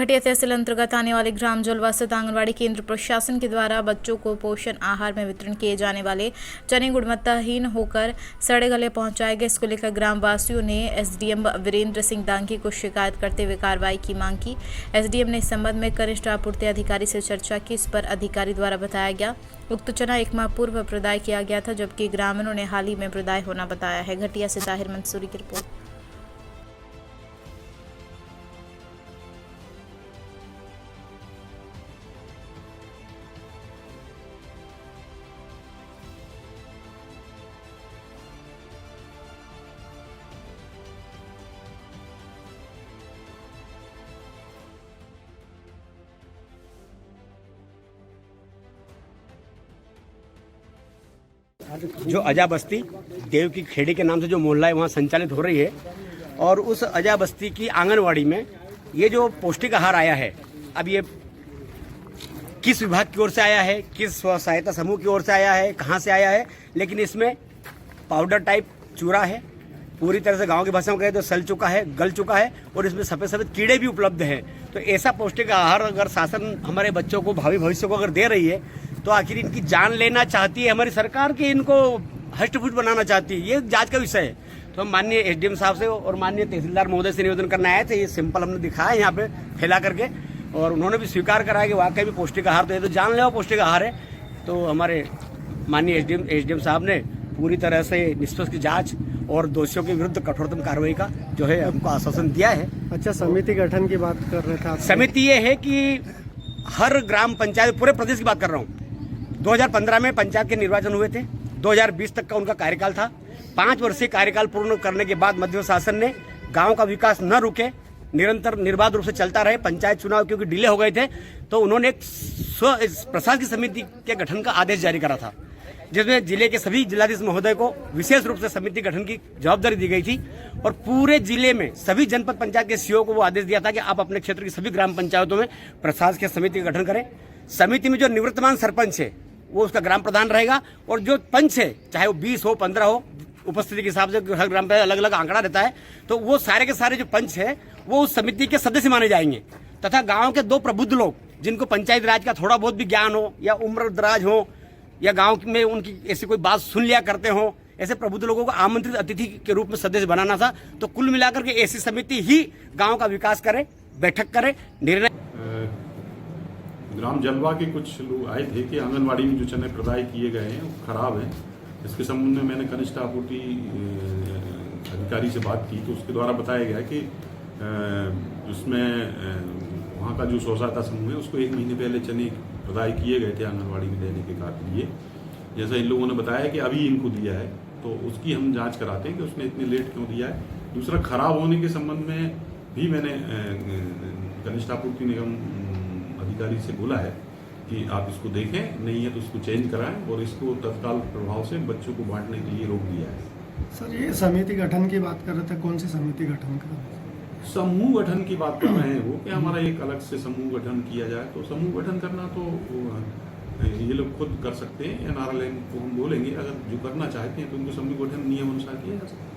घटिया तहसील अंतर्गत आने वाले ग्राम जलवा स्थित आंगनबाड़ी केंद्र प्रशासन के द्वारा बच्चों को पोषण आहार में वितरण किए जाने वाले चने गुणवत्ताहीन होकर सड़े गले पहुंचाए गए। इसको लेकर ग्राम वासियों ने एसडीएम वीरेंद्र सिंह दांगी को शिकायत करते हुए कार्रवाई की मांग की। एसडीएम ने इस संबंध में कनिष्ठ आपूर्ति अधिकारी से चर्चा की। इस पर अधिकारी द्वारा बताया गया उक्त चना 1 माह पूर्व प्रदाय किया गया था, जबकि ग्रामीणों ने हाल ही में प्रदाय होना बताया है। घटिया से ताहिर मंसूरी की रिपोर्ट। जो अजा बस्ती देव की खेड़ी के नाम से जो मोहल्ला है वहाँ संचालित हो रही है, और उस अजा बस्ती की आंगनवाड़ी में ये जो पौष्टिक आहार आया है, अब ये किस विभाग की ओर से आया है, किस स्व सहायता समूह की ओर से आया है, कहाँ से आया है, लेकिन इसमें पाउडर टाइप चूरा है, पूरी तरह से गांव की भाषा में कहे तो सल चुका है, गल चुका है, और इसमें सफ़ेद सफ़ेद कीड़े भी उपलब्ध हैं। तो ऐसा पौष्टिक आहार अगर शासन हमारे बच्चों को भावी भविष्य को अगर दे रही है, तो आखिर इनकी जान लेना चाहती है हमारी सरकार की, इनको हष्टपुष्ट बनाना चाहती है, ये जांच का विषय है। तो हम माननीय एसडीएम साहब से और माननीय तहसीलदार महोदय से निवेदन करने आए थे। ये सिंपल हमने दिखाया यहाँ पे फैला करके, और उन्होंने भी स्वीकार कराया कि वाकई भी पौष्टिक आहार तो ये तो जानलेवा पौष्टिक आहार है। तो हमारे माननीय एसडीएम साहब ने पूरी तरह से निष्पक्ष जांच और दोषियों के विरुद्ध कठोरतम कार्रवाई का जो है हमको आश्वासन दिया है। अच्छा, समिति गठन की बात कर रहे थे आप? समिति ये है कि हर ग्राम पंचायत, पूरे प्रदेश की बात कर रहा हूँ, 2015 में पंचायत के निर्वाचन हुए थे, 2020 तक का उनका कार्यकाल था। 5 वर्षीय कार्यकाल पूर्ण करने के बाद मध्य शासन ने गांव का विकास न रुके, निरंतर निर्बाध रूप से चलता रहे, पंचायत चुनाव क्योंकि डिले हो गए थे, तो उन्होंने एक प्रशासकीय समिति के गठन का आदेश जारी करा था, जिसमें जिले के सभी जिलाधीश महोदय को विशेष रूप से समिति गठन की जवाबदारी दी गई थी। और पूरे जिले में सभी जनपद पंचायत के सीईओ को वो आदेश दिया था कि आप अपने क्षेत्र की सभी ग्राम पंचायतों में प्रशासकीय समिति का गठन करें। समिति में जो निवृत्तमान सरपंच है वो उसका ग्राम प्रधान रहेगा, और जो पंच है चाहे वो 20 हो 15 हो, उपस्थिति के हिसाब से हर ग्राम पंचायत अलग अलग आंकड़ा रहता है, तो वो सारे के सारे जो पंच है वो उस समिति के सदस्य माने जाएंगे। तथा गांव के 2 प्रबुद्ध लोग जिनको पंचायत राज का थोड़ा बहुत भी ज्ञान हो, या उम्र दराज हो, या गांव में उनकी ऐसी कोई बात सुन लिया करते हो, ऐसे प्रबुद्ध लोगों को आमंत्रित अतिथि के रूप में सदस्य बनाना था। तो कुल मिलाकर के ऐसी समिति ही गांव का विकास करे, बैठक करे, निर्णय। ग्राम जलवा के कुछ लोग आए थे कि आंगनवाड़ी में जो चने प्रदाय किए गए हैं वो खराब हैं। इसके संबंध में मैंने कनिष्ठ आपूर्ति अधिकारी से बात की, तो उसके द्वारा बताया गया कि उसमें वहाँ का जो स्व सहायता समूह है उसको 1 महीने पहले चने प्रदाय किए गए थे आंगनवाड़ी में देने के लिए, जैसा इन लोगों ने बताया कि अभी इनको दिया है, तो उसकी हम जांच कराते हैं कि उसने इतने लेट क्यों दिया है। दूसरा, खराब होने के संबंध में भी मैंने कनिष्ठ आपूर्ति निगम अधिकारी से बोला है कि आप इसको देखें, नहीं है तो इसको चेंज कराएं, और इसको तत्काल प्रभाव से बच्चों को बांटने के लिए रोक दिया है। सर, ये समिति गठन की बात कर रहे थे, कौन सी समिति गठन कर रहे थे? समूह गठन की बात कर रहे हैं वो, कि हमारा एक अलग से समूह गठन किया जाए। तो समूह गठन करना तो ये लोग खुद कर सकते हैं, एनआरएलएम को हम बोलेंगे, अगर जो करना चाहते हैं तो उनको समूह गठन नियम अनुसार किया जा सकता है।